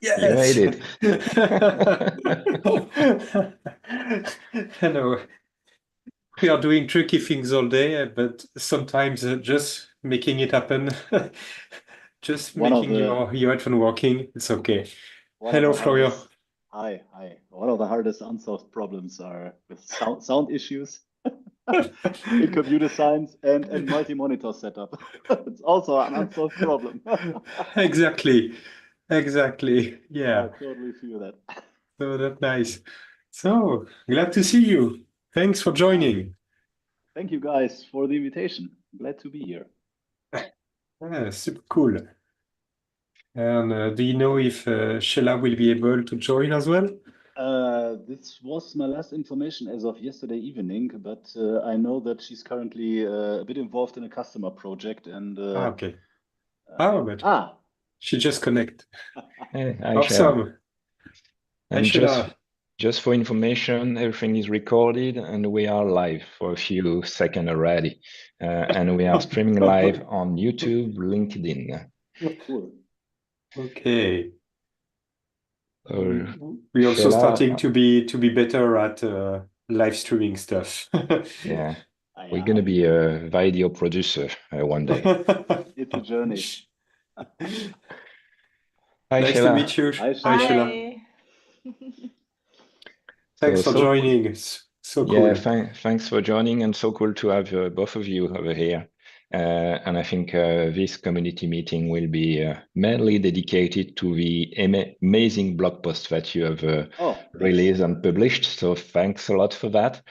You made Yes. it. Hello. We are doing tricky things all day, but sometimes just making it happen, just One of making the your headphone working, it's okay. one of Hello, the Florian. hardest hi. One of the hardest unsolved problems are with sound issues in computer science and multi-monitor setup. It's also an unsolved problem. Exactly. Exactly. I Yeah. totally feel that. So that's nice. So glad to see you. Thanks for Ah, joining. thank you guys for the invitation. Glad to be here. Yeah, super cool. And do you know if Sheila will be able to join as well? This was my last information as of yesterday evening, but I know that she's currently a bit involved in a customer project and Ah, okay. Oh, and but ah she just connect. Hey, hi, Sheila. Awesome. Hi, And Sheila. just for information, everything is recorded and we are live for a few seconds already. And we are streaming live on YouTube, LinkedIn. cool. Okay. So, We also Sheila, starting to be better at live streaming stuff. yeah, we're Yeah, gonna be a video producer one day. it's a journey. Hi, Nice to Sheila. meet you. Hi, Hi, Sheila. Sheila. Hi. Thanks So, for so joining. It's so Yeah, cool. thanks for joining, and so cool to have both of you over here. And I think this community meeting will be mainly dedicated to the amazing blog post that you have Oh, thanks. released and published. So thanks a lot for that.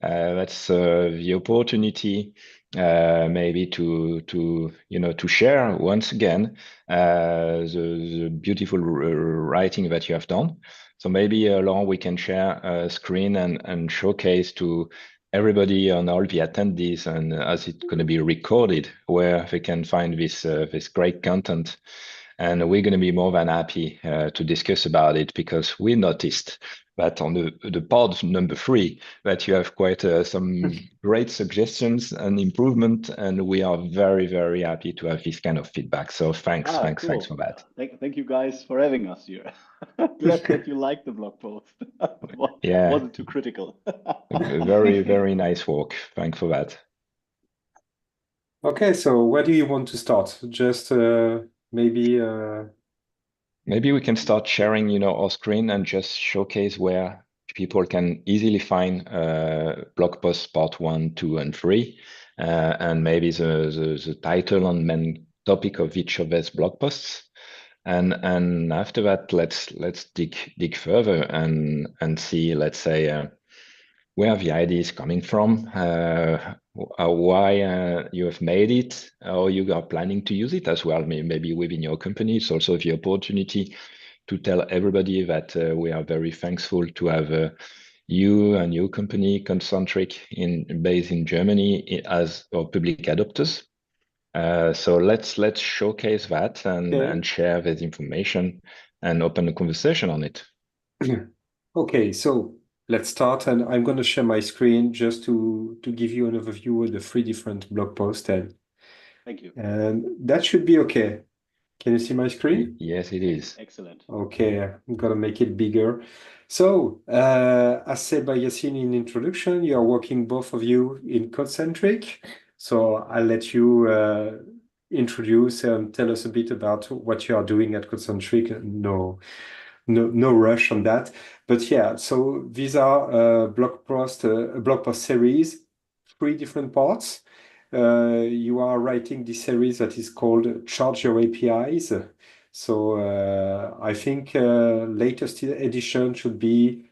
That's the opportunity maybe to share once again the beautiful writing that you have done. So maybe Laurent, we can share a screen and showcase to everybody on all the attendees, and as it's going to be recorded, where they can find this great content. And we're going to be more than happy to discuss about it, because we noticed that on the pod number 3 that you have quite some great suggestions and improvement, and we are very, very happy to have this kind of feedback. So thanks for Cool. that. Thank you guys for having us here. Glad that you liked the blog post. Yeah, Wasn't too critical. very, very nice work. Thanks for that. Okay, so where do you want to start? Just maybe Maybe we can start sharing, our screen and just showcase where people can easily find blog posts part 1, 2, and 3, and maybe the title and main topic of each of these blog posts. And after that, let's dig further and see, let's say, where the idea is coming from, why you have made it, or you are planning to use it as well, maybe within your company. It's also the opportunity to tell everybody that we are very thankful to have you and your company, Concentric, based in Germany, as our public adopters. So let's showcase that okay. and share this information and open a conversation on it. Okay, so let's start, and I'm going to share my screen just to give you an overview of the 3 different blog posts, Thank you. and that should be okay. Can you see my screen? Yes, it is. Excellent. Okay, I'm gonna make it bigger. So, as said by Yassine in introduction, you are working both of you in Concentric. So I'll let you introduce and tell us a bit about what you are doing at Concentric. No rush on that. But yeah, so these are a blog post series, 3 different parts. You are writing this series that is called Charge Your APIs. So I think latest edition should be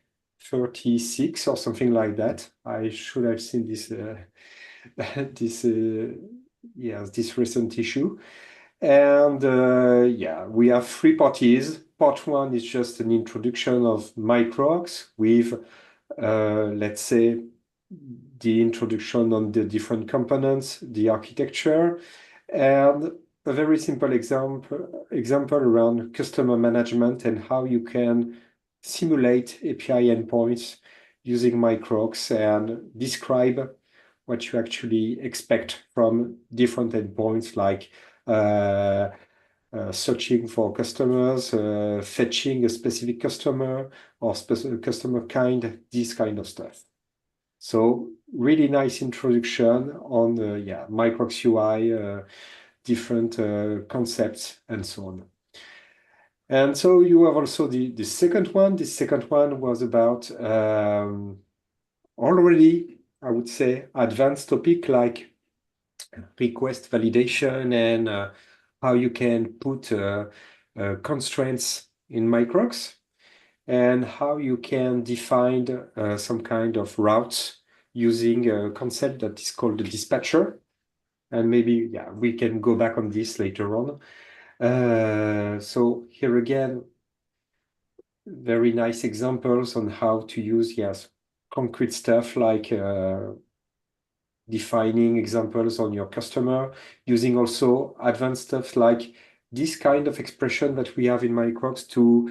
36 or something like that. I should have seen this this yes, this recent issue. And yeah, we have 3 parties. Part 1 is just an introduction of Microcks with, let's say, the introduction on the different components, the architecture, and a very simple example around customer management and how you can simulate API endpoints using Microcks and describe what you actually expect from different endpoints like uh, searching for customers, fetching a specific customer or specific customer kind, this kind of stuff. So really nice introduction on Microcks UI, different concepts and so on. And so you have also the second one. The second one was about already, I would say, advanced topic like request validation and how you can put constraints in Microcks and how you can define some kind of routes using a concept that is called the dispatcher. And maybe, we can go back on this later on. So here again, very nice examples on how to use, concrete stuff like defining examples on your customer, using also advanced stuff like this kind of expression that we have in Microcks to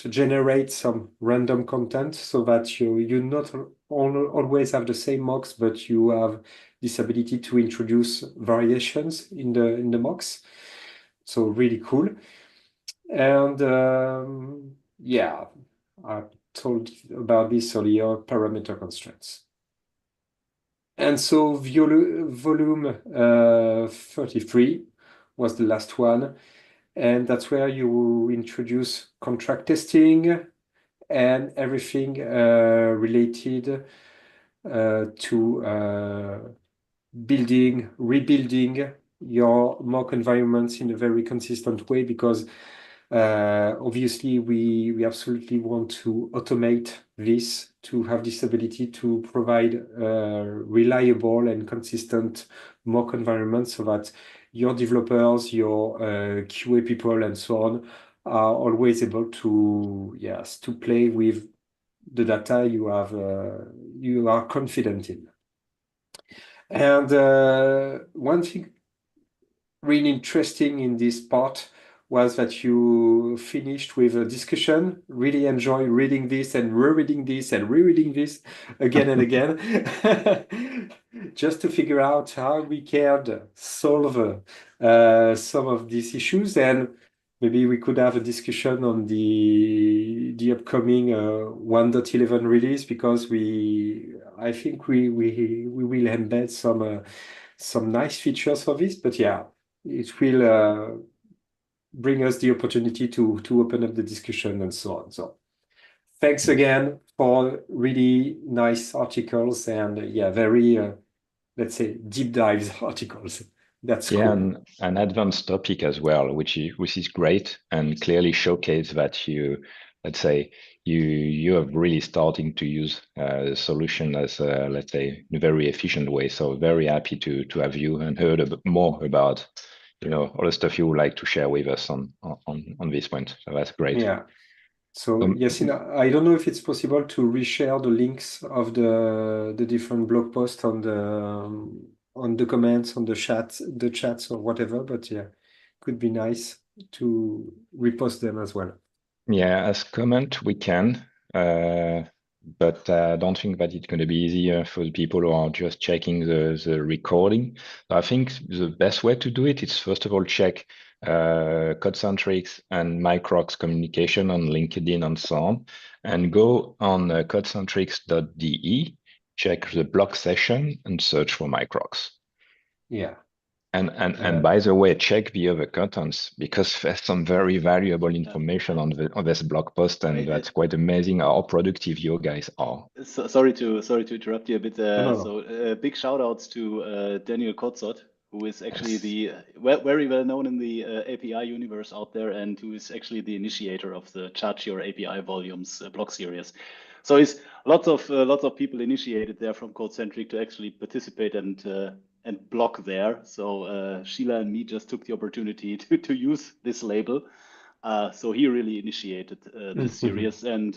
generate some random content so that you not always have the same mocks, but you have this ability to introduce variations in the mocks. So really cool. And I told about this earlier, parameter constraints. And so volume 33 was the last one. And that's where you introduce contract testing and everything related to rebuilding your mock environments in a very consistent way, because obviously we absolutely want to automate this to have this ability to provide reliable and consistent mock environments so that your developers, your QA people, and so on are always able to play with the data you are confident in. And one thing really interesting in this part was that you finished with a discussion. Really enjoy reading this and rereading this and rereading this again and again, just to figure out how we can solve some of these issues. And maybe we could have a discussion on the upcoming 1.11 release, because I think we will embed some nice features for this. But it will bring us the opportunity to open up the discussion and so on. So thanks again for really nice articles and very let's say deep dives articles. That's cool. And an advanced topic as well, which is great and clearly showcase that let's say you are really starting to use the solution as let's say in a very efficient way. So very happy to have you and heard a bit more about all the stuff you would like to share with us on this point. So that's great. Yeah. So Yassine, I don't know if it's possible to reshare the links of the different blog posts on the comments, on the chats or whatever, but could be nice to repost them as well. Yeah, as comment we can, but I don't think that it's going to be easier for the people who are just checking the recording. I think the best way to do it is first of all check Codecentrix and Microcks communication on LinkedIn and so on, and go on codecentrix.de, check the blog session and search for Microcks. Yeah. And by the way, check the other contents, because there's some very valuable information on this blog post, and that's quite amazing how productive you guys are. Sorry to interrupt you a bit. No. So big shout outs to Daniel Kotzot, who is actually very well known in the API universe out there, and who is actually the initiator of the Charge Your API Volumes blog series. So it's lots of people initiated there from Codecentric to actually participate and blog there. So Sheila and me just took the opportunity to use this label. So he really initiated this series, and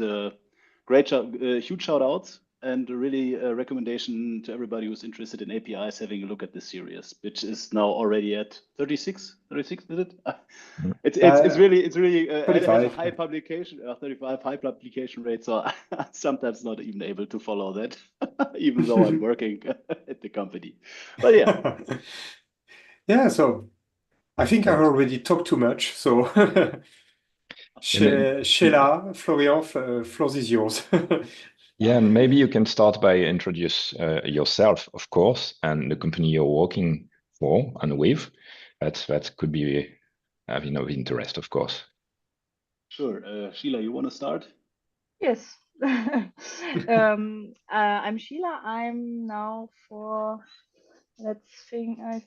huge shout outs, and really a recommendation to everybody who's interested in APIs having a look at this series, which is now already at 36, is it? It's really it has a high publication, 35 high publication rate, so I'm sometimes not even able to follow that, even though I'm working at the company. But yeah, so I think I Great. already talked too much, so And Sheila, Florian, floor is yours. yeah, and maybe you can start by introduce yourself, of course, and the company you're working for and with. That could be having of interest, of course. Sure. Sheila, you want to start? Yes. I'm Sheila. I'm now for, I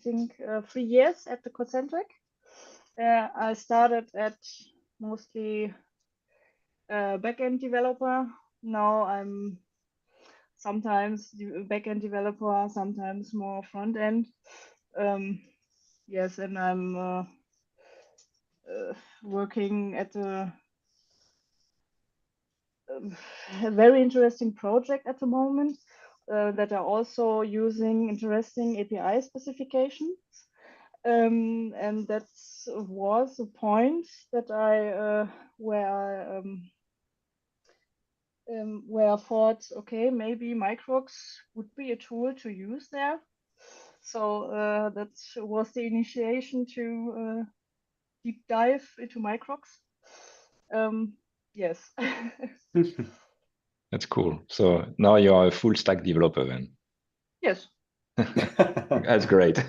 think 3 years at the Concentric. I started at mostly backend developer. Now I'm sometimes backend developer, sometimes more front end. Yes, and I'm working at a very interesting project at the moment that are also using interesting API specifications. And that was a point that where I thought, okay, maybe Microcks would be a tool to use there. So that was the initiation to deep dive into Microcks. Yes. That's cool. So now you're a full stack developer then. Yes. That's great.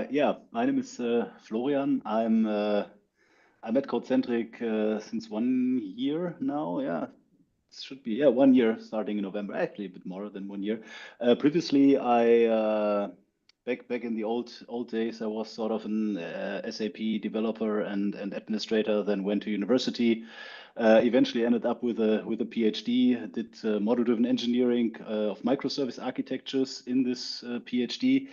Yeah, my name is Florian. I'm at Codecentric since 1 year now. Yeah, it should be 1 year starting in November. Actually, a bit more than 1 year. Previously, I back in the old days, I was sort of an SAP developer and administrator. Then went to university. Eventually ended up with a PhD. Did model-driven engineering of microservice architectures in this PhD.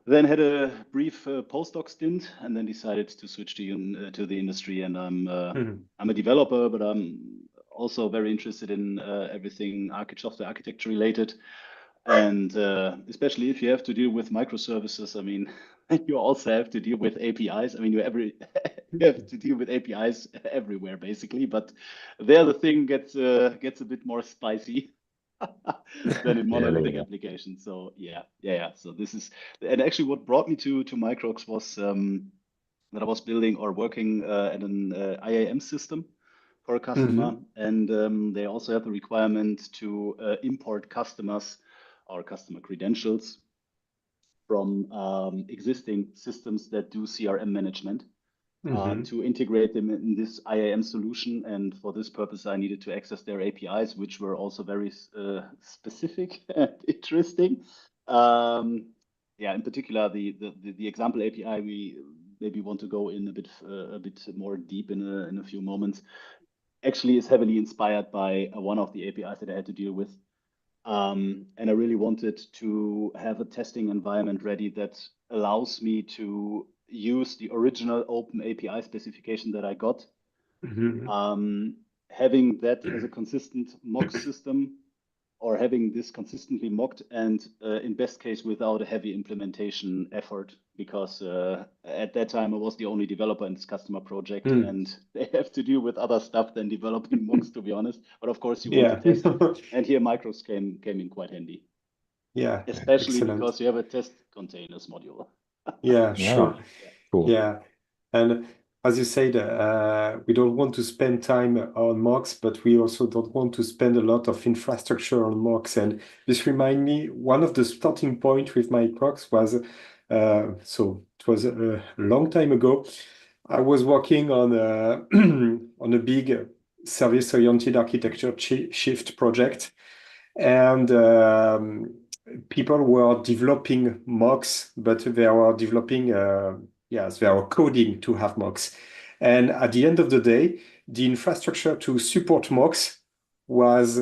Then had a brief postdoc stint, and then decided to switch to the industry. And I'm a developer, but I'm also very interested in everything software architecture related. And especially if you have to deal with microservices, I mean, you also have to deal with APIs. I mean, you have to deal with APIs everywhere, basically. But there, the thing gets a bit more spicy than in monolithic applications. So yeah. So this is, and actually what brought me to Microcks was that I was building or working at an IAM system for a customer, and they also have the requirement to import customers or customer credentials from existing systems that do CRM management. To integrate them in this IAM solution. And for this purpose, I needed to access their APIs, which were also very specific and interesting. Yeah, in particular, the example API we maybe want to go in a bit more deep in a few moments. Actually, is heavily inspired by one of the APIs that I had to deal with. And I really wanted to have a testing environment ready that allows me to use the original open API specification that I got, having that as a consistent mock system, or having this consistently mocked, and in best case without a heavy implementation effort, because at that time I was the only developer in this customer project, and they have to deal with other stuff than developing mocks, to be honest. But of course, you want to test, and here Microcks came in quite handy. Yeah, especially excellent. because you have a test containers module. Yeah, sure. Cool. Yeah, and as you said, we don't want to spend time on mocks, but we also don't want to spend a lot of infrastructure on mocks. And this remind me, one of the starting point with Microcks was, so it was a long time ago. I was working on on a big service-oriented architecture shift project, and people were developing mocks, but they were developing, yes, they were coding to have mocks. And at the end of the day, the infrastructure to support mocks was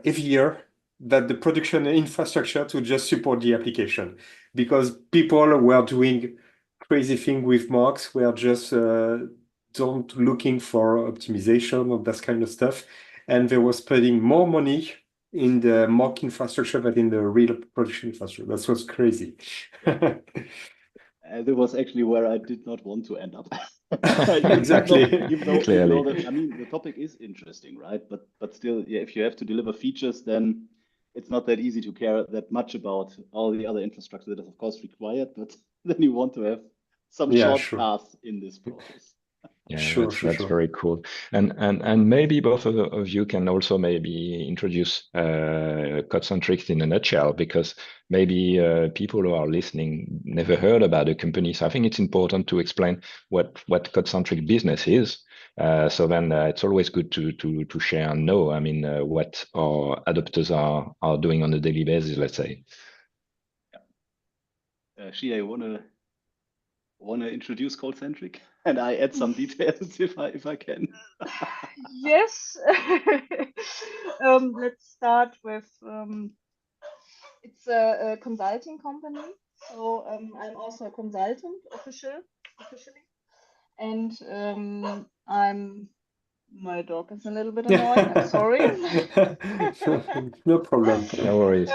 heavier than the production infrastructure to just support the application, because people were doing crazy thing with mocks, were just don't looking for optimization of that kind of stuff, and they were spending more money in the mock infrastructure than in the real production infrastructure. That was crazy. And it was actually where I did not want to end up. Exactly. Even though I mean, the topic is interesting, right? But still, yeah, if you have to deliver features, then it's not that easy to care that much about all the other infrastructure that is of course required, but then you want to have some Yeah, short sure. paths in this process. Yeah, Sure, that's very cool. And maybe both of you can also maybe introduce Code-Centric in a nutshell, because maybe people who are listening never heard about the company. So I think it's important to explain what Code-Centric business is. So then it's always good to share and know. I mean, what our adopters are doing on a daily basis, let's say. Shia, you wanna introduce Code-Centric, and I add some details if I can. Yes. Let's start with it's a consulting company. So I'm also a consultant officially, and my dog is a little bit annoying. I'm sorry. No problem. No worries.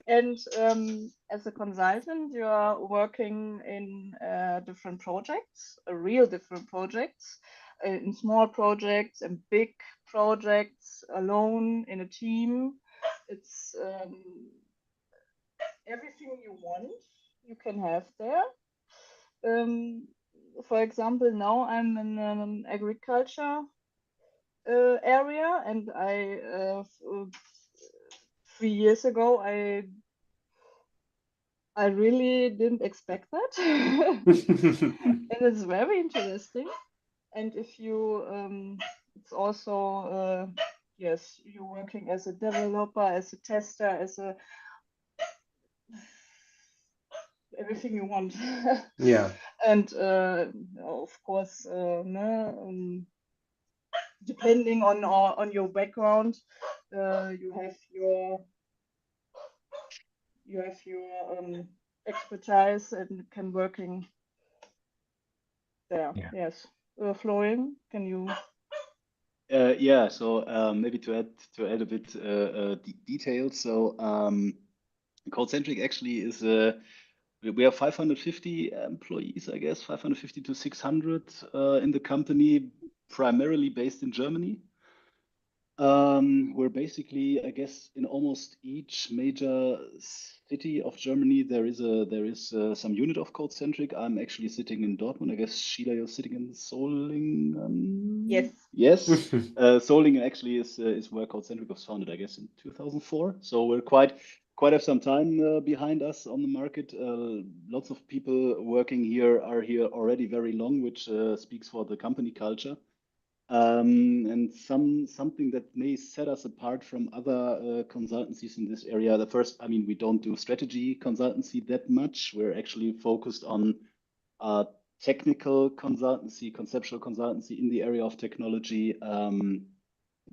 And as a consultant, you are working in different projects, real different projects, in small projects and big projects, alone, in a team. It's everything you want, you can have there. For example, now I'm in an agriculture area, and 3 years ago I really didn't expect that. And it's very interesting. And if you it's also yes, you're working as a developer, as a tester, as a everything you want. Yeah. And of course, depending on your background, you have your expertise and can working there. Yeah. Yes. Florian, can you? Yeah, so maybe to add a bit details. So Code-Centric actually is we have 550 employees, I guess, 550 to 600 in the company, primarily based in Germany. We're basically, I guess, in almost each major city of Germany there is some unit of Code-Centric. I'm actually sitting in Dortmund. I guess Sheila, you're sitting in Solingen. Yes. Yes. Solingen actually is where Code-Centric was founded, I guess, in 2004. So we're quite have some time behind us on the market. Lots of people working here are here already very long, which speaks for the company culture. And something that may set us apart from other consultancies in this area. The first, I mean, we don't do strategy consultancy that much. We're actually focused on technical consultancy, conceptual consultancy in the area of technology,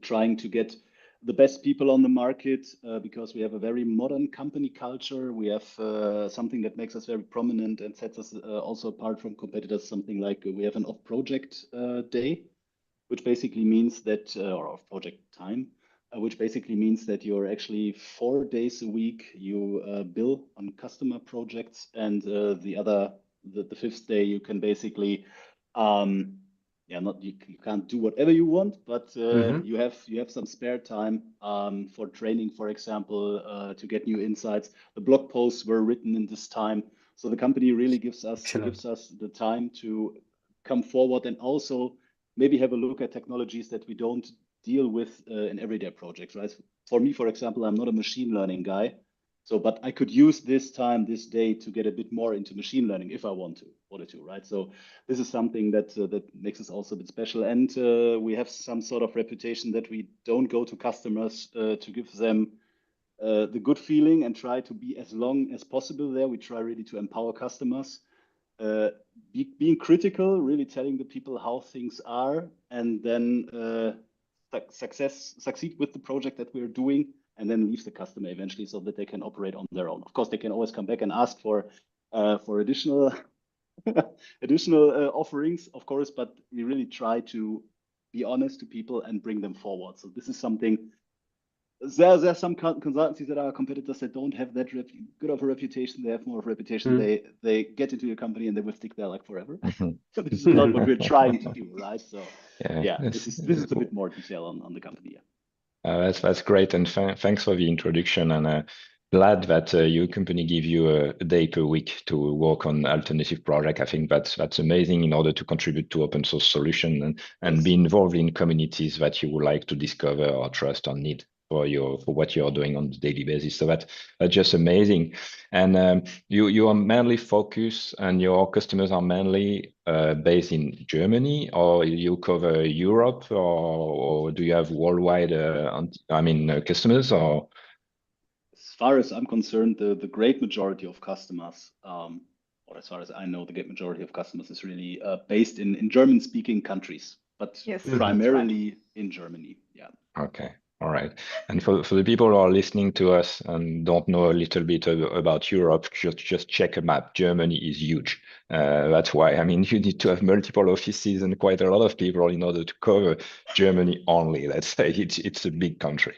trying to get the best people on the market because we have a very modern company culture. We have something that makes us very prominent and sets us also apart from competitors, something like we have an off-project day, which basically means that, or of project time, which basically means that you're actually 4 days a week, you bill on customer projects, and the fifth day you can basically, yeah, not you can't do whatever you want, but you have some spare time for training, for example, to get new insights. The blog posts were written in this time, so the company really gives us the time to come forward and also maybe have a look at technologies that we don't deal with in everyday projects, right? For me, for example, I'm not a machine learning guy, but I could use this time, this day, to get a bit more into machine learning if I wanted to, right? So this is something that makes us also a bit special, and we have some sort of reputation that we don't go to customers to give them the good feeling and try to be as long as possible there. We try really to empower customers. Being critical, really telling the people how things are, and then succeed with the project that we're doing, and then leave the customer eventually so that they can operate on their own. Of course, they can always come back and ask for additional additional offerings, of course, but we really try to be honest to people and bring them forward. So this is something. There are some consultancies that are competitors that don't have that good of a reputation. They have more of a reputation. They get into your company and they will stick there like forever. So this is not what we're trying to do, right? So yeah, this is a bit more detail on the company. Yeah. That's great, and thanks for the introduction. And glad that your company give you a day per week to work on alternative project. I think that's amazing in order to contribute to open source solution and be involved in communities that you would like to discover or trust or need for what you're doing on the daily basis. So that's just amazing. And you are mainly focused, and your customers are mainly based in Germany, or you cover Europe, or do you have worldwide, customers, or? As far as I'm concerned, the great majority of customers, or as far as I know, the great majority of customers is really based in German-speaking countries, but Yes, primarily in Germany. Yeah. Okay. All right. And for the people who are listening to us and don't know a little bit about Europe, just check a map. Germany is huge. That's why, I mean, you need to have multiple offices and quite a lot of people in order to cover Germany only. Let's say it's a big country.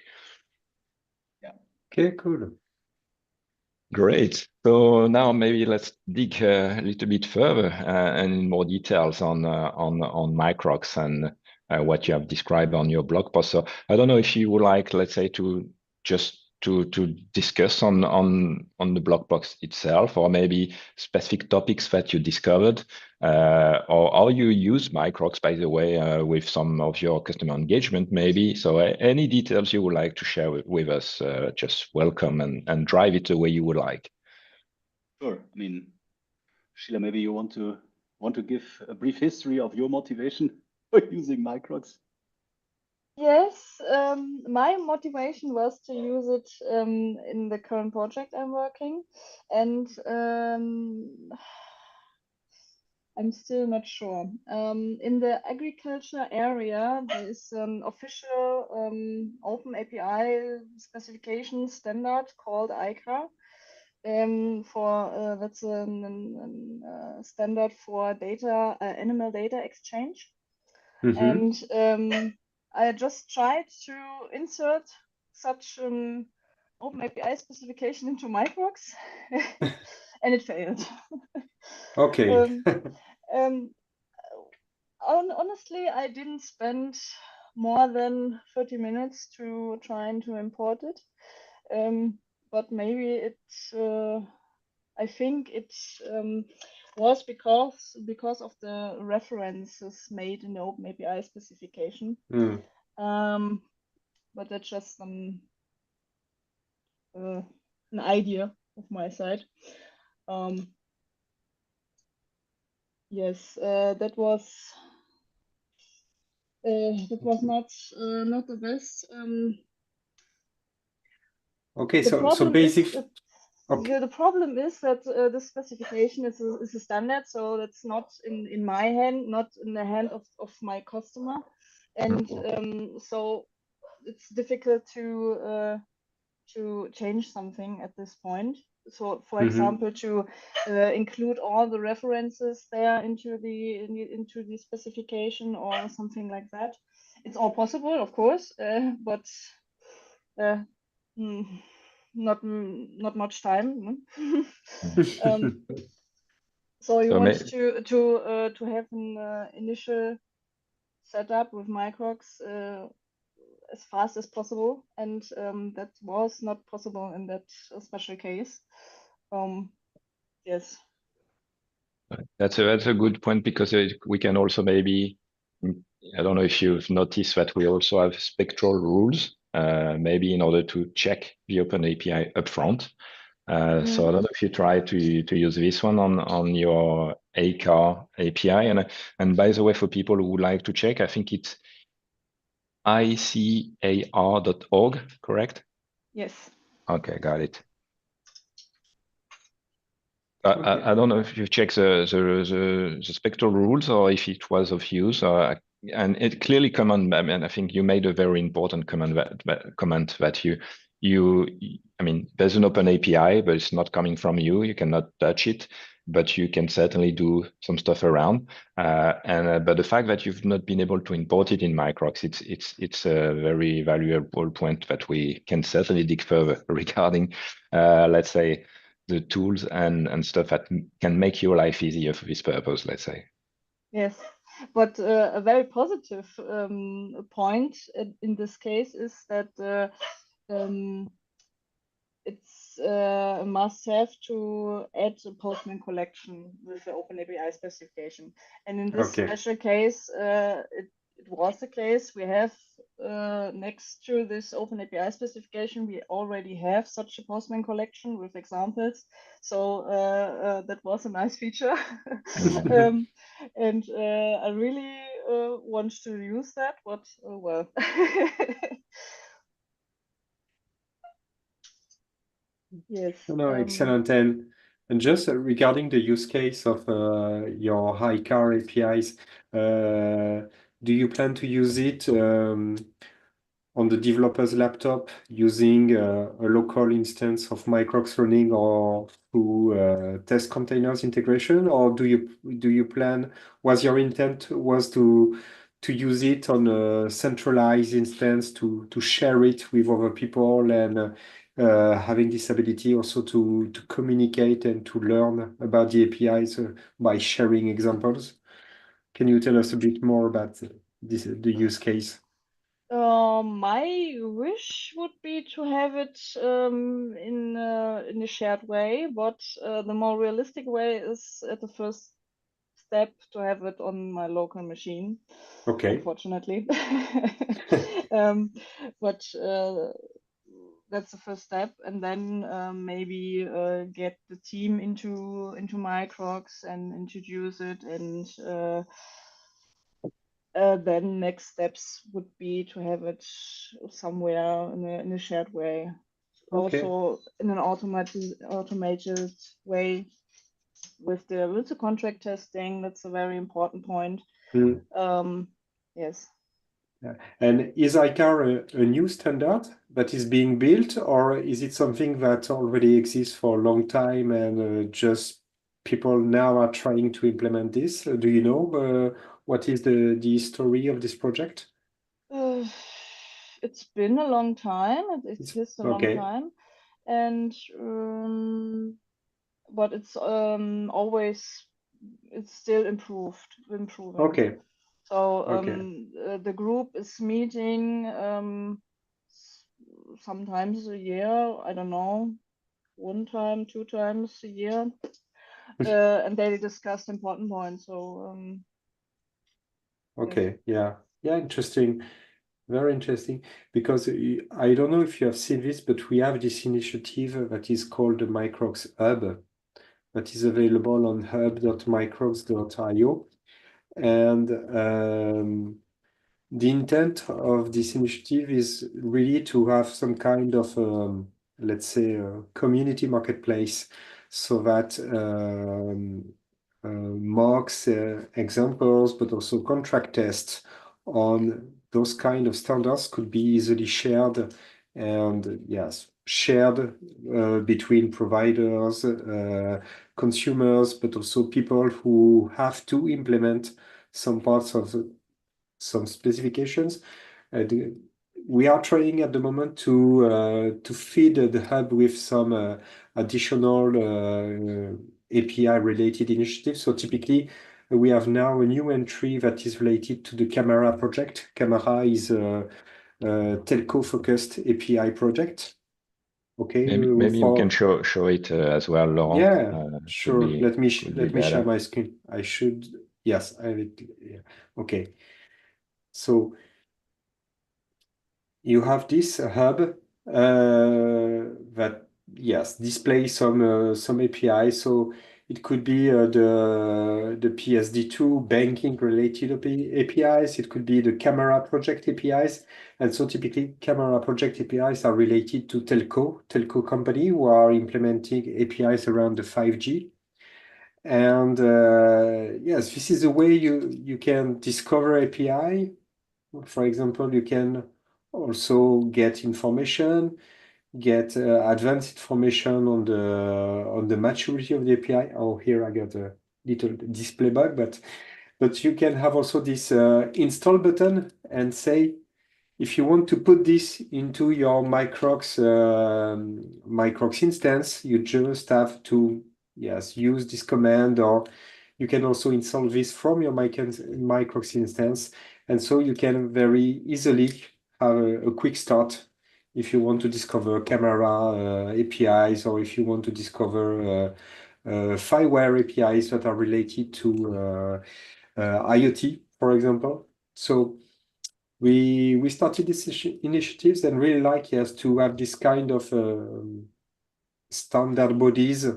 Yeah. Okay, cool. Great. So now maybe let's dig a little bit further and in more details on Microcks and what you have described on your blog post. So I don't know if you would like, let's say, to just to discuss on the blog post itself, or maybe specific topics that you discovered, or how you use Microcks, by the way, with some of your customer engagement, maybe. So any details you would like to share with us, just welcome and drive it the way you would like. Sure. I mean, Sheila, maybe you want to give a brief history of your motivation for using Microcks? Yes, my motivation was to use it in the current project I'm working, and I'm still not sure. In the agriculture area, there is an official open API specification standard called ICRA. That's a standard for data, animal data exchange. Mhm. And I just tried to insert such an open API specification into Microcks, and it failed. Okay. Um, Honestly, I didn't spend more than 30 minutes to trying to import it. But maybe I think it was because of the references made in the OpenAPI specification. Mm. But that's just an idea of my side. Yes, that was not the best. Okay, The so problem is basic. that Okay. the problem is that this specification is a standard, so that's not in my hand, not in the hand of my customer, and so it's difficult to change something at this point. So, for example, to include all the references there into the specification or something like that. It's all possible, of course, but not much time. So you So want to have an initial setup with Microcks as fast as possible, and that was not possible in that special case. Yes. that's a good point, because we can also maybe, I don't know if you've noticed that we also have spectral rules, maybe in order to check the Open API upfront. So I don't know if you try to use this one on your ACAR API. And by the way, for people who would like to check, I think it's icar.org, correct? Yes. Okay, got it. Okay. I don't know if you checked the spectral rules or if it was of use. And it clearly comment. I mean, I think you made a very important comment that you I mean, there's an open API, but it's not coming from you. You cannot touch it, but you can certainly do some stuff around. But the fact that you've not been able to import it in Microcks, it's a very valuable point that we can certainly dig further regarding, let's say, the tools and stuff that can make your life easier for this purpose, let's say. Yes. But a very positive point in this case is that um, it's a must-have to add a Postman collection with the OpenAPI specification. And in this Okay. special case, it was the case. We have next to this OpenAPI specification, we already have such a Postman collection with examples. So that was a nice feature. And I really want to use that, but well. Yes. No, excellent. And just regarding the use case of your high-car APIs, do you plan to use it on the developer's laptop using a local instance of Microcks running or through test containers integration, or do you plan? Was your intent to use it on a centralized instance to share it with other people and having this ability also to communicate and to learn about the APIs by sharing examples? Can you tell us a bit more about the use case? My wish would be to have it in a shared way, but the more realistic way is at the first step to have it on my local machine, Okay. unfortunately. But that's the first step, and then maybe get the team into Microcks and introduce it, and then next steps would be to have it somewhere in a shared way, Okay. also in an automated way with the contract testing. That's a very important point. Yes. Yeah. And is ICAR a new standard that is being built, or is it something that already exists for a long time and just people now are trying to implement this? Do you know what is the history of this project? It's been a long time. It exists a long Okay. time, and but it's always it's still improving. Okay. So Okay. the group is meeting sometimes a year. I don't know, one time, two times a year, and they discussed important points. So yes. Okay. Yeah. Yeah. Interesting. Very interesting. Because I don't know if you have seen this, but we have this initiative that is called the Microcks Hub that is available on hub.microcks.io. And the intent of this initiative is really to have some kind of, let's say, a community marketplace so that mocks, examples, but also contract tests on those kind of standards could be easily shared and, yes, shared between providers, consumers, but also people who have to implement some parts of some specifications. We are trying at the moment to feed the hub with some additional API related initiatives. So typically, we have now a new entry that is related to the Camera project. Camera is a telco focused API project. Okay. Maybe you can show it as well, Laurent. Yeah, sure. Let me share my screen. I should. Yes, I have it. Yeah. Okay. So you have this hub that, yes, displays some API. So it could be the PSD2 banking related APIs. It could be the Camera project APIs. And so typically Camera project APIs are related to telco company who are implementing APIs around the 5G. And yes, this is a way you can discover API. For example, you can also get information, get advanced information on the maturity of the API. Oh, here I got a little display bug, but you can have also this install button and say, if you want to put this into your Microcks instance, you just have to, yes, use this command, or You can also install this from your Microcks instance. And so you can very easily have a quick start if you want to discover camera APIs, or if you want to discover fireware APIs that are related to IoT, for example. So we started these initiatives and really like, yes, to have this kind of standard bodies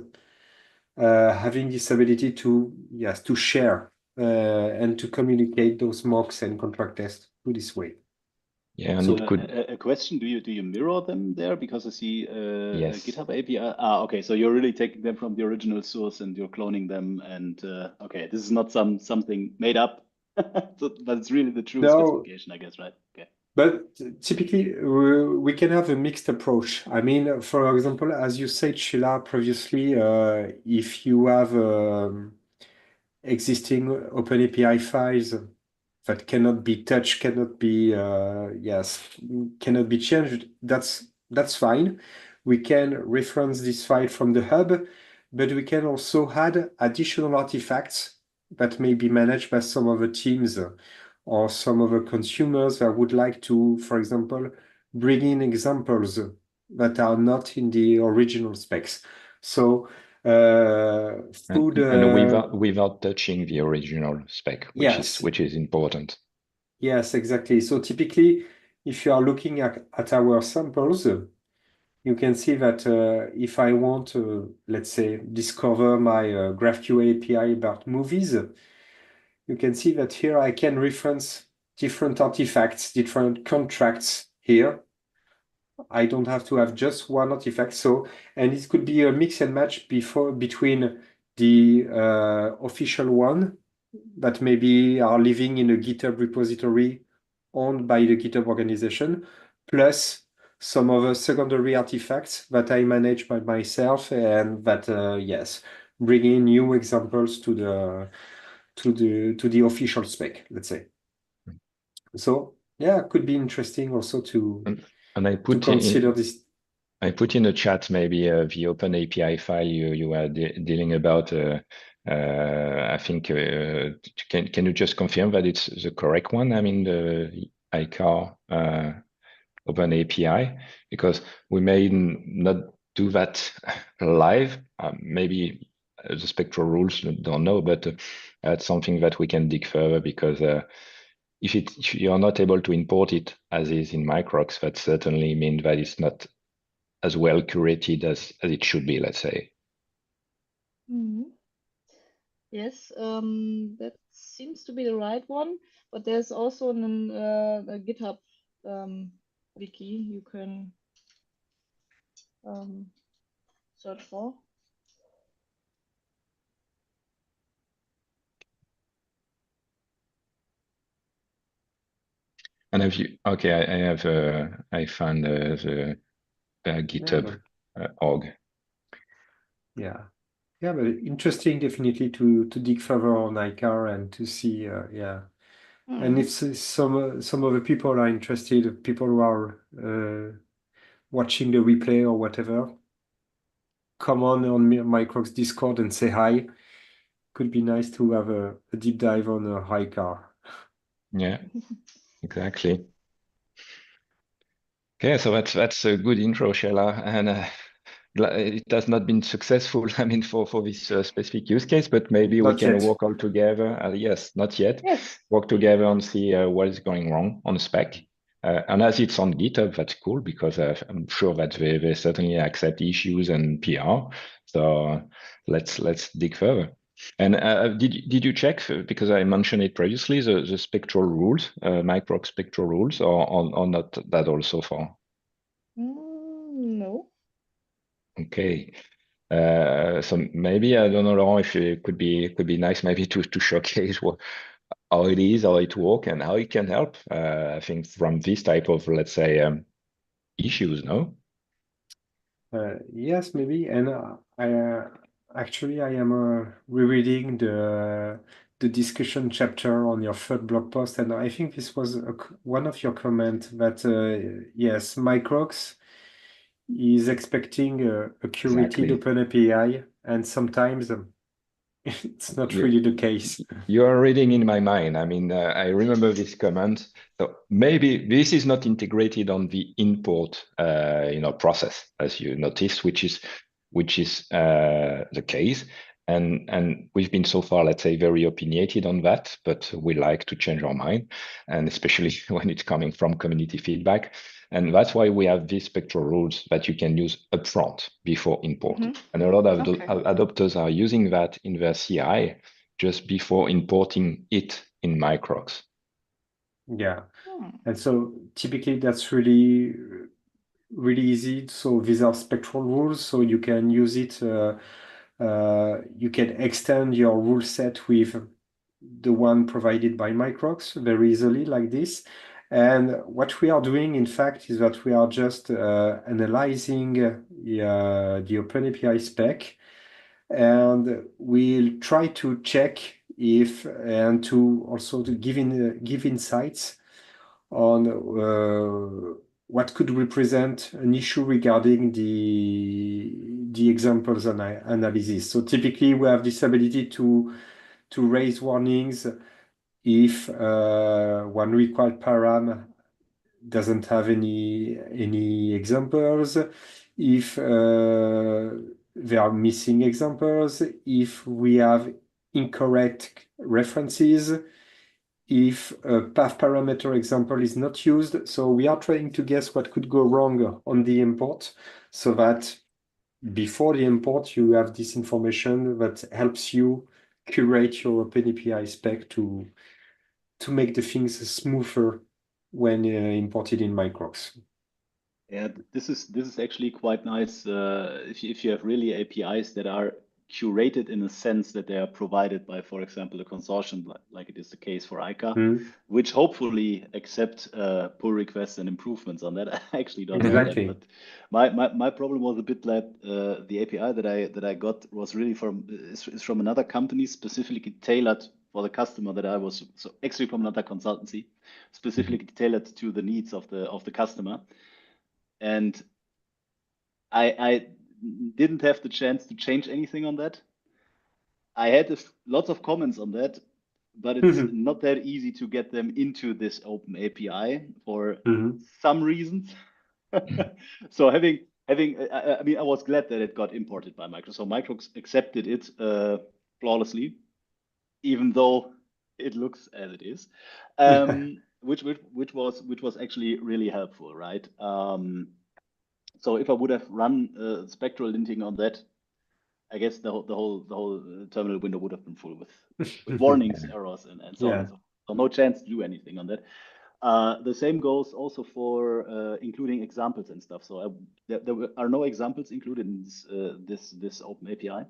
having this ability to, yes, to share and to communicate those mocks and contract tests through this way. Yeah, and So it could, a question: do you mirror them there? Because I see yes. GitHub API. Ah, okay. So you're really taking them from the original source and you're cloning them. And okay, this is not something made up, but it's really the true No, specification, I guess, right? Okay. but typically we can have a mixed approach. I mean, for example, as you said, Sheila, previously, if you have existing OpenAPI files that cannot be touched, cannot be cannot be changed, that's fine. We can reference this file from the hub, but we can also add additional artifacts that may be managed by some of the teams or some of the consumers that would like to, for example, bring in examples that are not in the original specs. So through the without touching the original spec, yes, which is important. yes, exactly. So typically, if you are looking at our samples, you can see that if I want to, let's say, discover my GraphQL API about movies, you can see that here I can reference different artifacts, different contracts here. I don't have to have just one artifact. So, and it could be a mix and match between the official one that maybe are living in a GitHub repository owned by the GitHub organization, plus some other secondary artifacts that I manage by myself, and that yes, bring in new examples to the official spec, let's say. So yeah, it could be interesting also to And I put consider this. I put in the chat maybe the Open API file you were dealing about. I think can you just confirm that it's the correct one? I mean the iCar Open API, because we may not do that live. Maybe the spectral rules don't know, but it's something that we can dig further, because if you're not able to import it as is in Microcks, that certainly means that it's not as well curated as it should be, let's say. Yes, that seems to be the right one, but there's also a GitHub wiki you can search for. And have you? Okay, I have. I found the GitHub org. Yeah, yeah, but interesting, definitely to dig further on iCar and to see, yeah. And if some of the people are interested, people who are watching the replay or whatever, come on Microcks Discord and say hi. Could be nice to have a deep dive on a iCar. Yeah, exactly. Okay, so that's a good intro, Sheila, and it has not been successful. I mean, for this specific use case, but maybe we Not can yet. work all together. Yes, not yet. Yes. Work together and see what is going wrong on the spec. And as it's on GitHub, that's cool, because I'm sure that they certainly accept issues and PR. So let's dig further. And did you check, because I mentioned it previously, the spectral rules, Microcks spectral rules, or not that all so far? No. Okay. So maybe I don't know, Laurent, if it could be nice maybe to showcase how it is, how it works, and how it can help. I think from this type of, let's say, issues, no? Yes, maybe. And I actually I am rereading the discussion chapter on your third blog post, and I think this was one of your comments that yes, Microcks is expecting a curated Exactly. open API, and sometimes it's not You, really the case. you are reading in my mind. I mean, I remember this comment. So maybe this is not integrated on the import, process, as you noticed, which is the case. And we've been so far, let's say, very opinionated on that, but we like to change our mind, and especially when it's coming from community feedback. And that's why we have these spectral rules that you can use upfront before import. And a lot of Okay. adopters are using that in their CI just before importing it in Microcks. Yeah. And so typically that's really easy. So these are spectral rules, so you can use it. You can extend your rule set with the one provided by Microcks very easily, like this. And what we are doing, in fact, is that we are just analyzing the OpenAPI spec, and we'll try to check if, and to also to give insights on what could represent an issue regarding the examples analysis. So typically we have this ability to raise warnings if one required param doesn't have any examples, if there are missing examples, if we have incorrect references, if a path parameter example is not used. So we are trying to guess what could go wrong on the import, so that before the import you have this information that helps you curate your OpenAPI spec to make the things smoother when imported in Microcks. Yeah, this is actually quite nice if you have really APIs that are curated in a sense that they are provided by, for example, a consortium like it is the case for ICA, which hopefully accept pull requests and improvements on that. I actually don't know that, but my problem was a bit that the API that I got was really is from another company, specifically tailored for the customer that I was, so actually from another consultancy, specifically tailored to the needs of the customer. And I didn't have the chance to change anything on that. I had lots of comments on that, but it's not that easy to get them into this open API for some reasons. So I mean, I was glad that it got imported by Microsoft. So Microcks accepted it flawlessly, even though it looks as it is, which was actually really helpful, right? So if I would have run spectral linting on that, I guess the whole terminal window would have been full with warnings, errors, and so on and so forth. So no chance to do anything on that. The same goes also for including examples and stuff. So there are no examples included in this open API.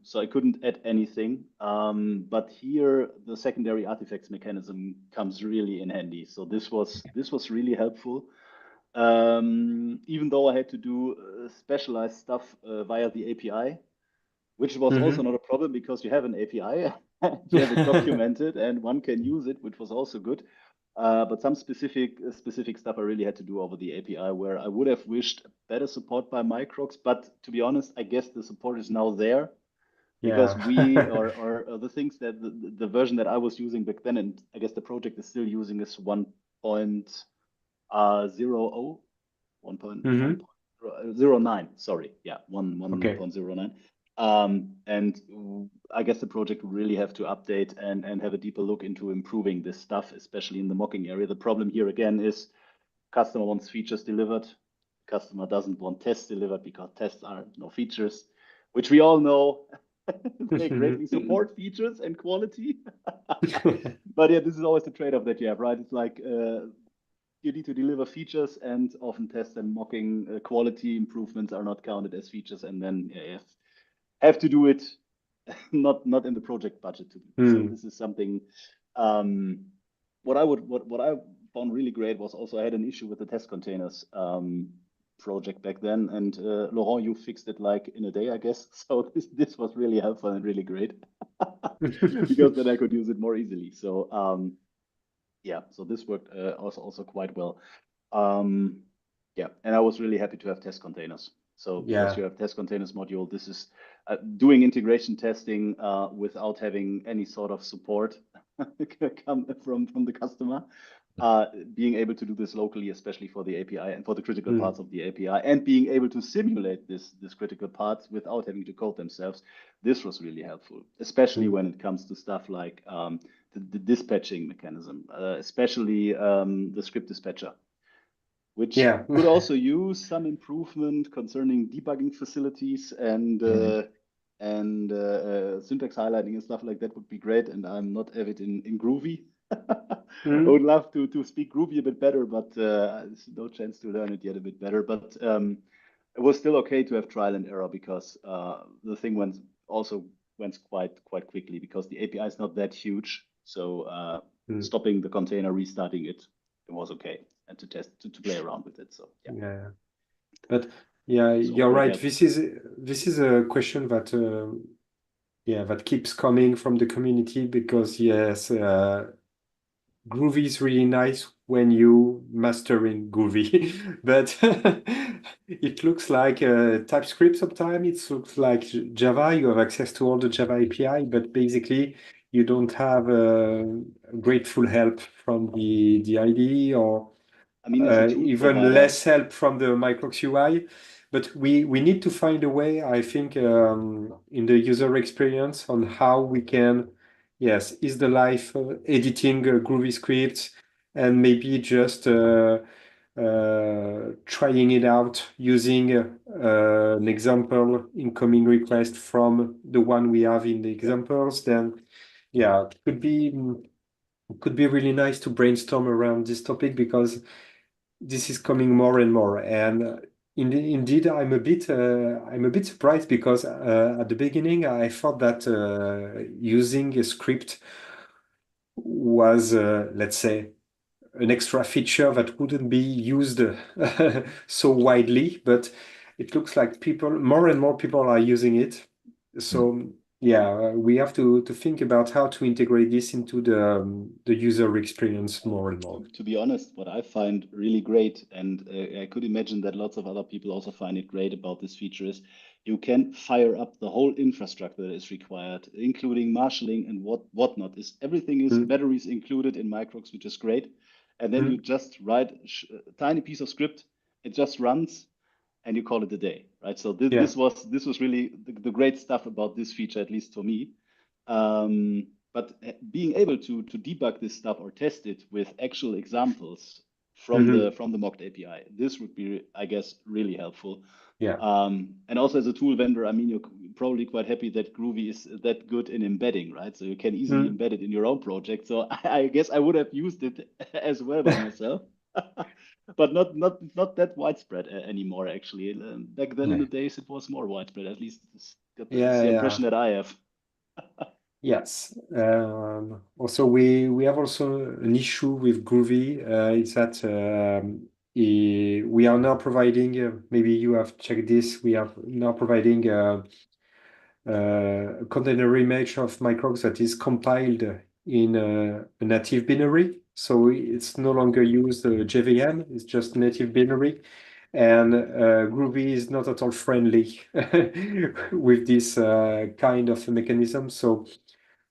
So I couldn't add anything. But here the secondary artifacts mechanism comes really in handy. So this was really helpful. Even though I had to do specialized stuff via the API, which was also not a problem because you have an API, you have it documented, and one can use it, which was also good. But some specific stuff I really had to do over the API, where I would have wished better support by Microcks. But to be honest, I guess the support is now there, because we or the things that the version that I was using back then, and I guess the project is still using, is 1.0. 1.09, sorry. Yeah, 1.09. And I guess the project will really have to update and have a deeper look into improving this stuff, especially in the mocking area. The problem here again is customer wants features delivered. Customer doesn't want tests delivered because tests are no features, which we all know they greatly support features and quality. But yeah, this is always the trade-off that you have, right? It's like you need to deliver features, and often test and mocking quality improvements are not counted as features, and then you have to do it not in the project budget to do. So this is something. What I found really great was also I had an issue with the test containers project back then, and Laurent, you fixed it like in a day, I guess. So this was really helpful and really great because then I could use it more easily. So yeah, so this worked also quite well. Yeah, and I was really happy to have test containers. So because you have test containers module, this is doing integration testing without having any sort of support come from the customer. Being able to do this locally, especially for the API and for the critical parts of the API, and being able to simulate this critical parts without having to code themselves, this was really helpful, especially when it comes to stuff like the dispatching mechanism, especially the script dispatcher, which could also use some improvement concerning debugging facilities and syntax highlighting and stuff like that would be great. And I'm not avid in Groovy. I would love to speak Groovy a bit better, but there's no chance to learn it yet a bit better. But it was still okay to have trial and error because the thing went quite quickly because the API is not that huge. So stopping the container, restarting it was okay, and to test to play around with it. So yeah. But yeah, you're right. This is a question that that keeps coming from the community because yes, Groovy is really nice when you mastering Groovy, but it looks like TypeScript sometimes. It looks like Java. You have access to all the Java API, but basically you don't have grateful help from the IDE or even less help from the Microcks UI. But we need to find a way, I think, in the user experience on how we can, ease the life editing Groovy scripts and maybe just trying it out using an example incoming request from the one we have in the examples. Then, it could be really nice to brainstorm around this topic because this is coming more and more. And indeed, I'm a bit surprised because at the beginning I thought that using a script was, let's say, an extra feature that wouldn't be used so widely. But it looks like more and more people are using it. So we have to think about how to integrate this into the user experience more and more. To be honest, what I find really great, and I could imagine that lots of other people also find it great about this feature, is you can fire up the whole infrastructure that is required, including marshalling and whatnot. Everything is batteries included in Microcks, which is great. And then you just write a tiny piece of script, it just runs, and you call it a day, right? So this was really the great stuff about this feature, at least for me. But being able to debug this stuff or test it with actual examples from the mocked API, this would be, I guess, really helpful. And also as a tool vendor, I mean, you're probably quite happy that Groovy is that good in embedding, right? So you can easily embed it in your own project. So I guess I would have used it as well by myself. But not that widespread anymore, actually. Back then in the days, it was more widespread. At least that's the impression that I have. Yes. Also, we have also an issue with Groovy. Is that we are now providing, maybe you have checked this, we are now providing a container image of Microcks that is compiled in a native binary. So it's no longer used JVM, it's just native binary. And Groovy is not at all friendly with this kind of mechanism. So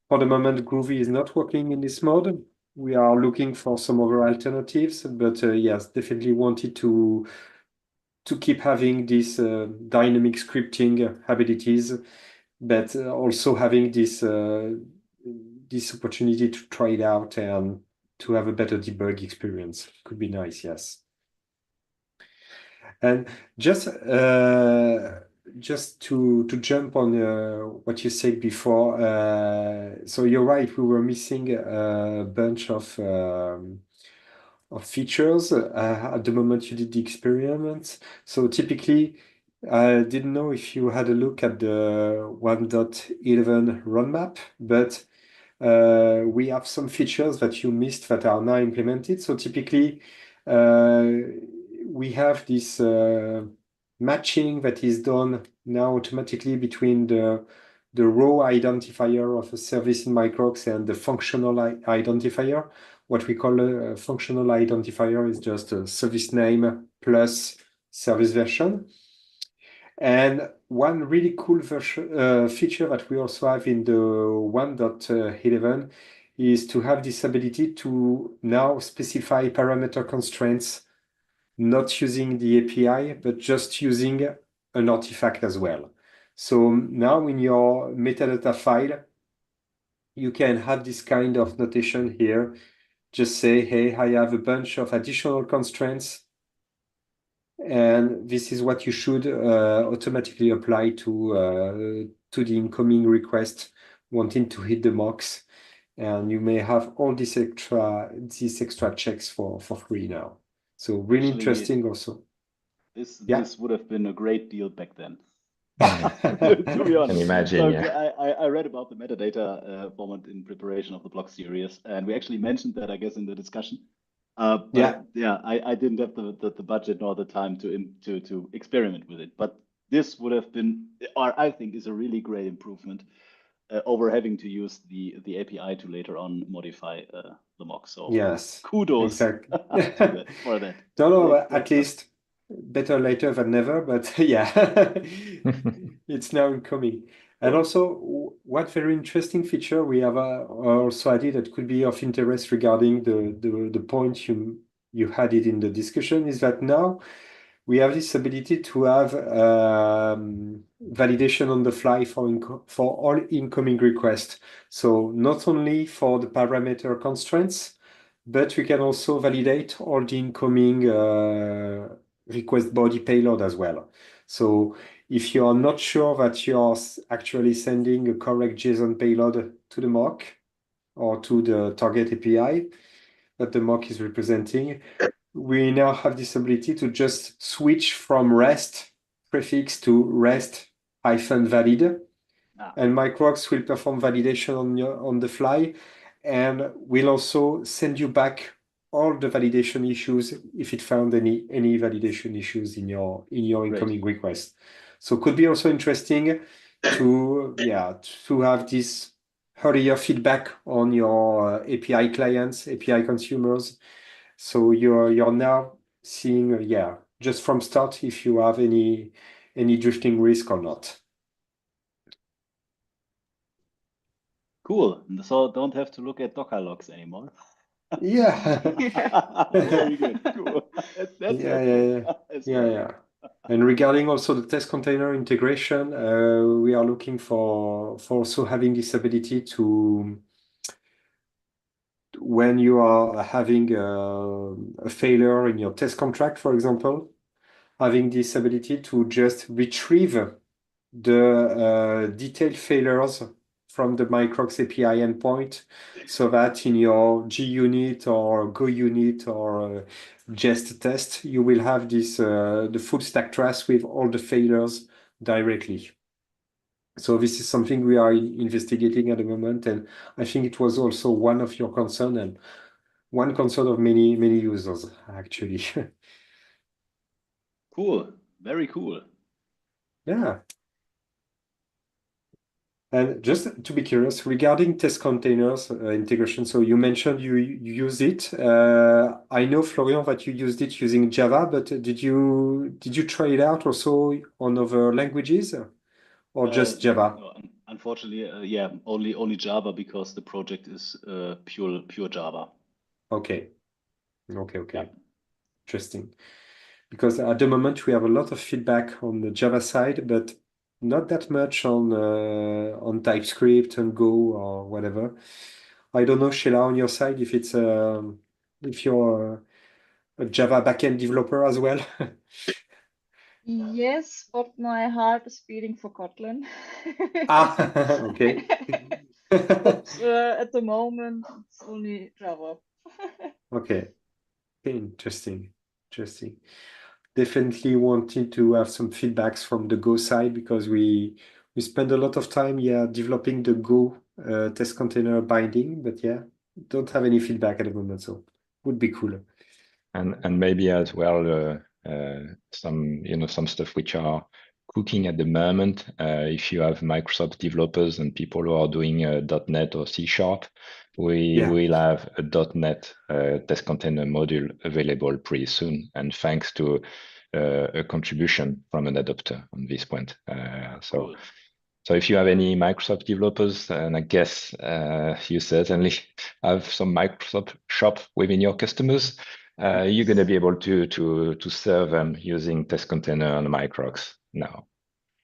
for the moment, Groovy is not working in this mode. We are looking for some other alternatives, but yes, definitely wanted to keep having this dynamic scripting abilities, but also having this opportunity to try it out and to have a better debug experience. Could be nice, yes. And just to jump on what you said before, so you're right, we were missing a bunch of features at the moment you did the experiment. So typically, I didn't know if you had a look at the 1.11 roadmap, but we have some features that you missed that are now implemented. So typically, we have this matching that is done now automatically between the raw identifier of a service in Microcks and the functional identifier. What we call a functional identifier is just a service name plus service version. And one really cool feature that we also have in the 1.11 is to have this ability to now specify parameter constraints, not using the API, but just using an artifact as well. So now in your metadata file, you can have this kind of notation here. Just say, hey, I have a bunch of additional constraints, and this is what you should automatically apply to the incoming request wanting to hit the mocks. And you may have all these extra checks for free now. So really Actually, interesting also. This would have been a great deal back then. Mhm. To be Can honest. imagine, So yeah. I read about the metadata format in preparation of the block series, and we actually mentioned that, I guess, in the discussion. Yeah. But yeah, I didn't have the budget nor the time to experiment with it. But this would have been, or I think, is a really great improvement over having to use the API to later on modify the mock. So Yes, kudos exactly. for that. No, Great, at great stuff. least better later than never, but yeah, it's now incoming. And Cool. also, one very interesting feature we have also added that could be of interest regarding the point you had it in the discussion is that now we have this ability to have validation on the fly for all incoming requests. So not only for the parameter constraints, but we can also validate all the incoming request body payload as well. So if you are not sure that you are actually sending a correct JSON payload to the mock or to the target API that the mock is representing, we now have this ability to just switch from REST prefix to REST -valid. And Microcks will perform validation on the fly and will also send you back all the validation issues if it found any validation issues in your incoming request. So could be also interesting to have this earlier feedback on your API clients, API consumers. So you're now seeing just from start if you have any drifting risk or not. Cool. So don't have to look at Docker logs anymore. Yeah. Very good. Cool. That's helpful as well. Yeah. And regarding also the test container integration, we are looking for also having this ability to, when you are having a failure in your test contract, for example, having this ability to just retrieve the detailed failures from the Microcks API endpoint so that in your JUnit or GoUnit or Jest test, you will have this the full stack trace with all the failures directly. So this is something we are investigating at the moment, and I think it was also one of your concern and one concern of many users actually. Cool. Very cool. Yeah. And just to be curious, regarding test containers integration, so you mentioned you use it. I know, Florian, that you used it using Java, but did you try it out also on other languages or just Java? No, unfortunately, yeah, only Java because the project is pure Java. Okay. Yeah. Interesting. Because at the moment we have a lot of feedback on the Java side, but not that much on TypeScript and Go or whatever. I don't know, Sheila, on your side, if it's if you're a Java backend developer as well. Yes, but my heart is beating for Kotlin. Okay. But at the moment, it's only Java. Okay. Interesting. Definitely wanting to have some feedbacks from the Go side because we spend a lot of time developing the Go test container binding, but don't have any feedback at the moment, so would be cool. And maybe as well some stuff which are cooking at the moment. If you have Microsoft developers and people who are doing .NET or C#, we will have a .NET test container module available pretty soon. And thanks to a contribution from an adopter on this point. Cool. So if you have any Microsoft developers, and I guess you certainly have some Microsoft shop within your customers, you're going to be able to serve them using test container and Microcks now.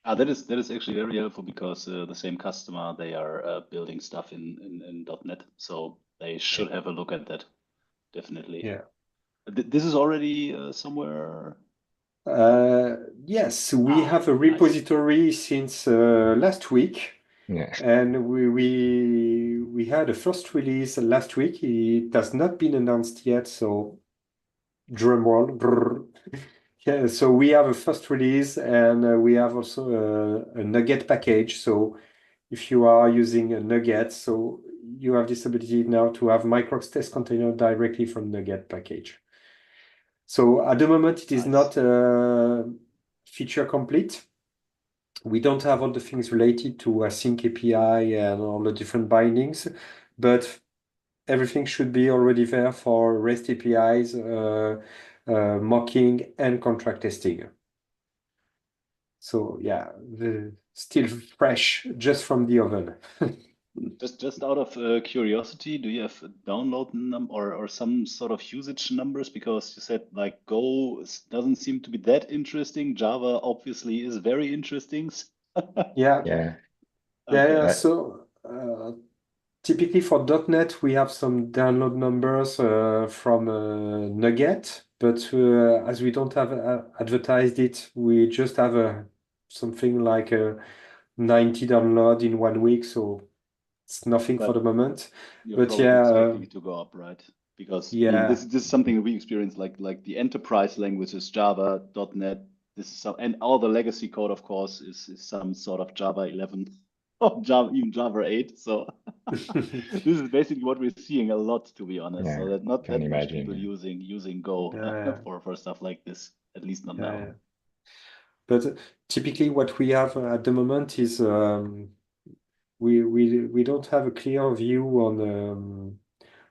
That is actually very helpful because the same customer, they are building stuff in .NET, so they should have a look at that, definitely. Yeah. This is already somewhere. Yes, we have a repository since last week. Yeah. And we had a first release last week. It has not been announced yet, so drum roll. Brrr. Yeah, so we have a first release, and we have also a NuGet package. So if you are using a NuGet, so you have this ability now to have Microcks test container directly from NuGet package. So at the moment, it is not feature complete. We don't have all the things related to async API and all the different bindings, but everything should be already there for REST APIs, mocking, and contract testing. So yeah, still fresh just from the oven. Just out of curiosity, do you have a download number or some sort of usage numbers? Because you said like Go doesn't seem to be that interesting. Java obviously is very interesting. Yeah. Yeah. Okay. Yeah. So typically for .NET, we have some download numbers from NuGet, but as we don't have advertised it, we just have something like a 90 download in 1 week. So it's nothing for But the moment. you're But probably yeah, expecting it to go up, right? Because I mean, yeah. this is something that we experience, like the enterprise languages, Java, .NET. This is some, and all the legacy code, of course, is some sort of Java 11 or Java, even Java 8. So this is basically what we're seeing a lot, to be honest. Yeah, So that not can that much imagine. people using Go Yeah. for stuff like this, at least not Yeah, now. yeah. But typically what we have at the moment is we don't have a clear view on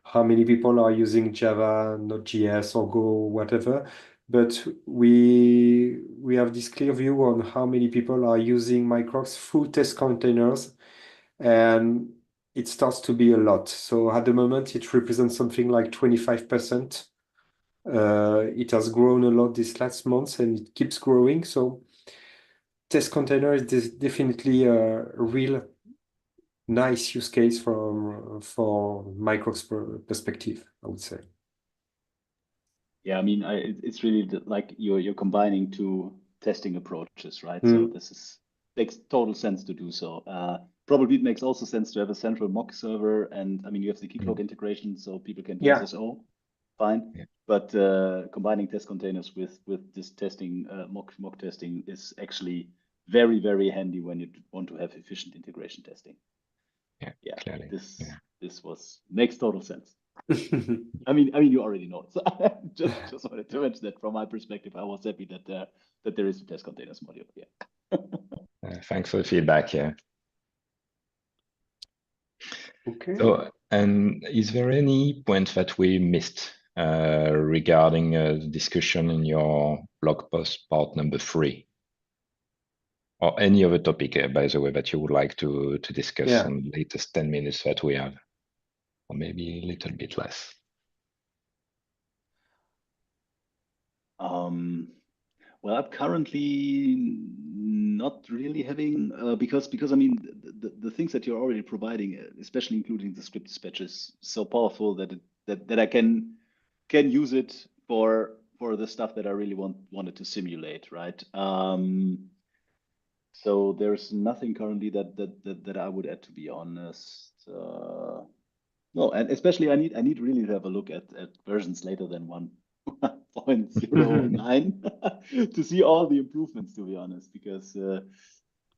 how many people are using Java, Node.js, or Go, whatever. But we have this clear view on how many people are using Microcks through test containers, and it starts to be a lot. So at the moment, it represents something like 25%. It has grown a lot this last month, and it keeps growing. So test container is definitely a real nice use case for Microcks perspective, I would say. Yeah, I mean, it's really like you're combining two testing approaches, right? So this makes total sense to do so. Probably it makes also sense to have a central mock server, and I mean, you have the Keycloak integration, so people can do SSO, fine. Yeah. But combining test containers with this testing, mock testing, is actually very, very handy when you want to have efficient integration testing. Yeah, clearly. This makes total sense. I mean, you already know it. So just wanted to mention that from my perspective, I was happy that there is a test containers module. Yeah. Thanks for the feedback. Yeah. Okay. So, and is there any point that we missed regarding the discussion in your blog post part number 3? Or any other topic, by the way, that you would like to discuss in the latest 10 minutes that we have, or maybe a little bit less? Well, I'm currently not really having because I mean the things that you're already providing, especially including the script dispatch, is so powerful that I can use it for the stuff that I really wanted to simulate, right? So there's nothing currently that I would add, to be honest. No, and especially I need really to have a look at versions later than 1.09 to see all the improvements, to be honest, because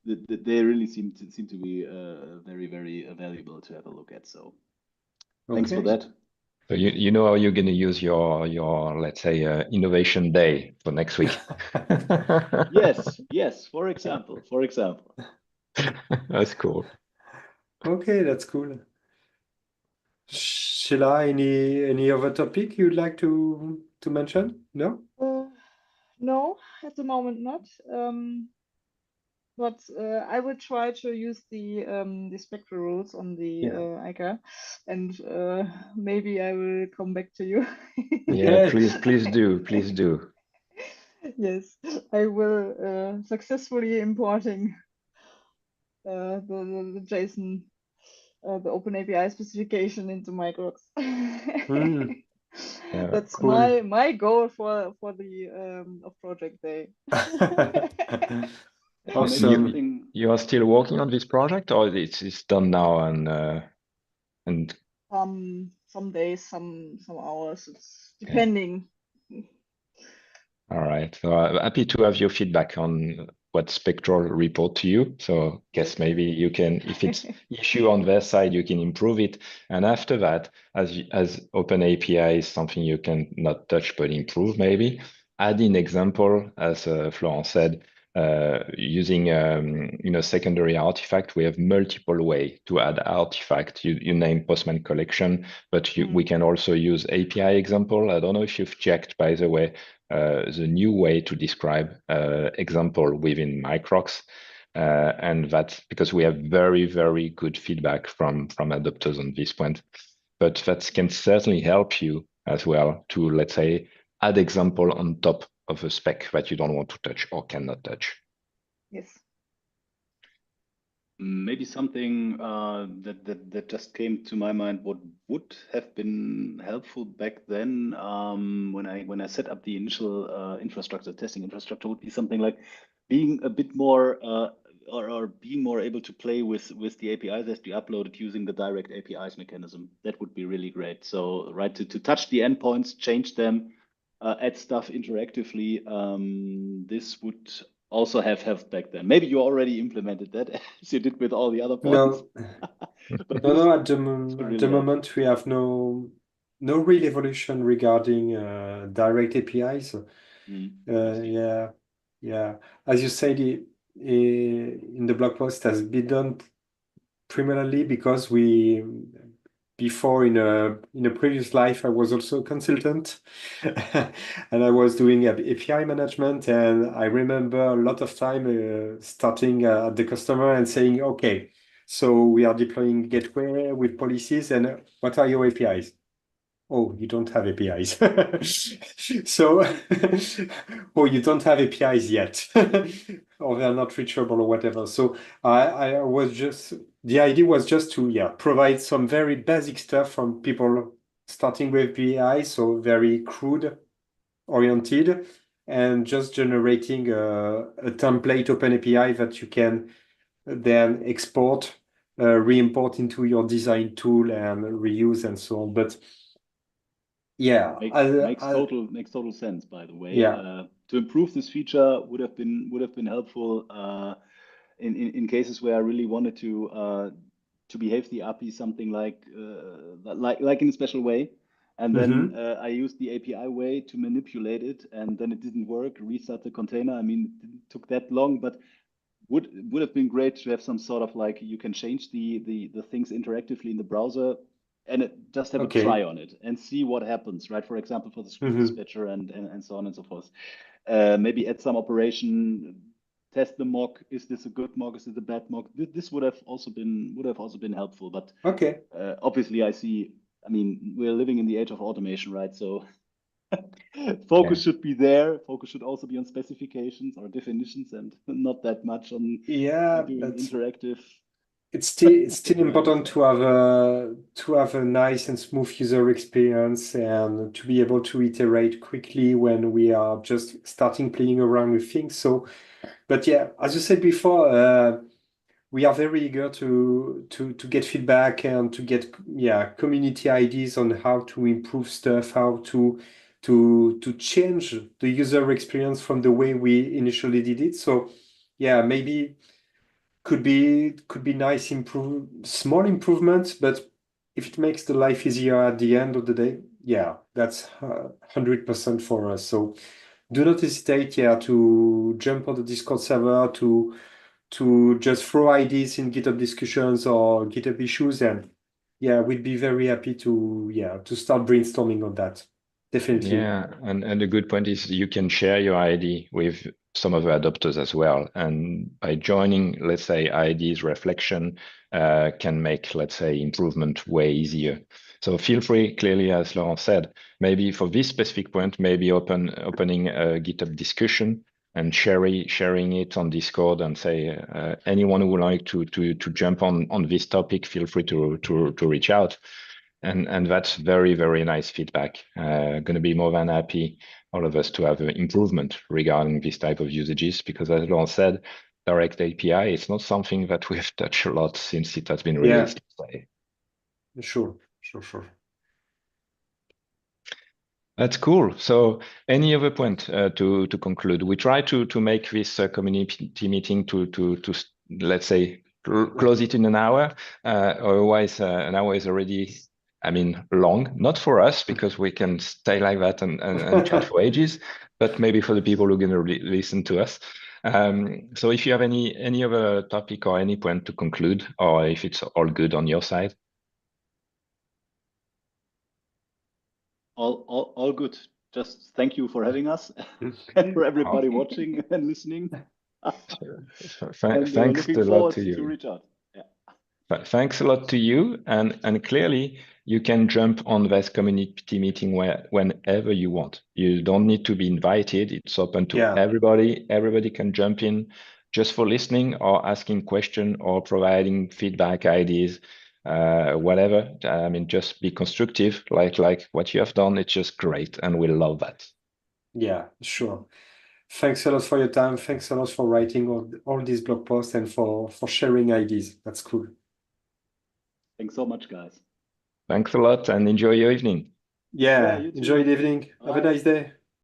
they really seem to be very, very valuable to have a look at. So thanks for that. So you know how you're going to use your let's say innovation day for next week. Yes. For example. That's cool. Okay, that's cool. Sheila, any other topic you'd like to mention? No? No, at the moment not. But I will try to use the spectral rules on the ICA, and maybe I will come back to you. Yeah, please do. Yes, I will successfully importing the JSON, the Open API specification into Microcks. Yeah, That's cool. my goal for the of project day. Maybe Awesome. something. You are still working on this project, or it's done now and Some days, some hours. It's depending. all right. So happy to have your feedback on what Spectral report to you. So guess maybe you can, if it's issue on their side, you can improve it. And after that, as Open API is something you can not touch but improve, maybe add in example, as Florent said, using secondary artifact. We have multiple way to add artifact. You name Postman collection, but we can also use API example. I don't know if you've checked, by the way, the new way to describe example within Microcks. And that's because we have very, very good feedback from adopters on this point. But that can certainly help you as well to, let's say, add example on top of a spec that you don't want to touch or cannot touch. Yes. Maybe something that just came to my mind. What would have been helpful back then, when I set up the initial testing infrastructure, would be something like being a bit more or being more able to play with the APIs as we uploaded using the direct APIs mechanism. That would be really great. So right to touch the endpoints, change them, add stuff interactively. This would also have helped back then. Maybe you already implemented that as you did with all the other points. But No, this at the would really help. moment we have no real evolution regarding direct APIs. Yeah. As you said, in the blog post has been done primarily because before in a previous life I was also a consultant and I was doing API management, and I remember a lot of time starting at the customer and saying, okay, so we are deploying gateway with policies, and what are your APIs? Oh, you don't have APIs. So, or you don't have APIs yet, or they're not reachable or whatever. So I was just, the idea was just to, provide some very basic stuff from people starting with APIs, so very crude oriented, and just generating a template Open API that you can then export, re-import into your design tool and reuse and so on. But yeah, Makes total sense, by the way. Yeah. To improve this feature would have been helpful in cases where I really wanted to behave the API something like in a special way, and then I used the API way to manipulate it, and then it didn't work. Restart the container. I mean, it didn't took that long, but would have been great to have some sort of like you can change the things interactively in the browser, and just have a try on it and see what happens, right? For example, for the script dispatcher and so on and so forth. Maybe add some operation, test the mock. Is this a good mock? Is it a bad mock? This would have also been helpful. But obviously, I mean, we're living in the age of automation, right? So focus should be there. Focus should also be on specifications or definitions, and not that much on doing interactive. It's still important to have a nice and smooth user experience, and to be able to iterate quickly when we are just starting playing around with things. So, but yeah, as you said before, we are very eager to get feedback and to get community ideas on how to improve stuff, how to change the user experience from the way we initially did it. So yeah, maybe could be nice small improvements, but if it makes the life easier at the end of the day, yeah, that's 100% for us. So do not hesitate to jump on the Discord server, to just throw ideas in GitHub discussions or GitHub issues, and we'd be very happy to start brainstorming on that. definitely. Yeah, and the good point is you can share your ID with some of the adopters as well. And by joining, let's say, ID's reflection can make, let's say, improvement way easier. So feel free, clearly, as Laurent said, maybe for this specific point, maybe opening a GitHub discussion and sharing it on Discord and say anyone who would like to jump on this topic, feel free to reach out. And that's very, very nice feedback. Going to be more than happy, all of us, to have improvement regarding this type of usages, because as Laurent said, direct API is not something that we've touched a lot since it has been released. Sure. That's cool. So any other point to conclude? We try to make this community meeting to let's say close it in an hour. Otherwise, an hour is already, I mean, long. Not for us because we can stay like that and chat for ages, but maybe for the people who are going to listen to us. So if you have any other topic or any point to conclude, or if it's all good on your side. All good. Just thank you for having us and for everybody watching and listening. Thanks looking a lot forward to you. to reach out. Yeah. Thanks a lot to you, and clearly you can jump on this community meeting whenever you want. You don't need to be invited. It's open to everybody. Everybody can jump in just for listening or asking question or providing feedback, ideas, whatever. I mean, just be constructive, like what you have done. It's just great, and we love that. Yeah, sure. Thanks a lot for your time. Thanks a lot for writing all these blog posts and for sharing ideas. That's cool. Thanks so much, guys. Thanks a lot and enjoy your evening. Yeah, you too. enjoy the evening. Bye. Have a nice day.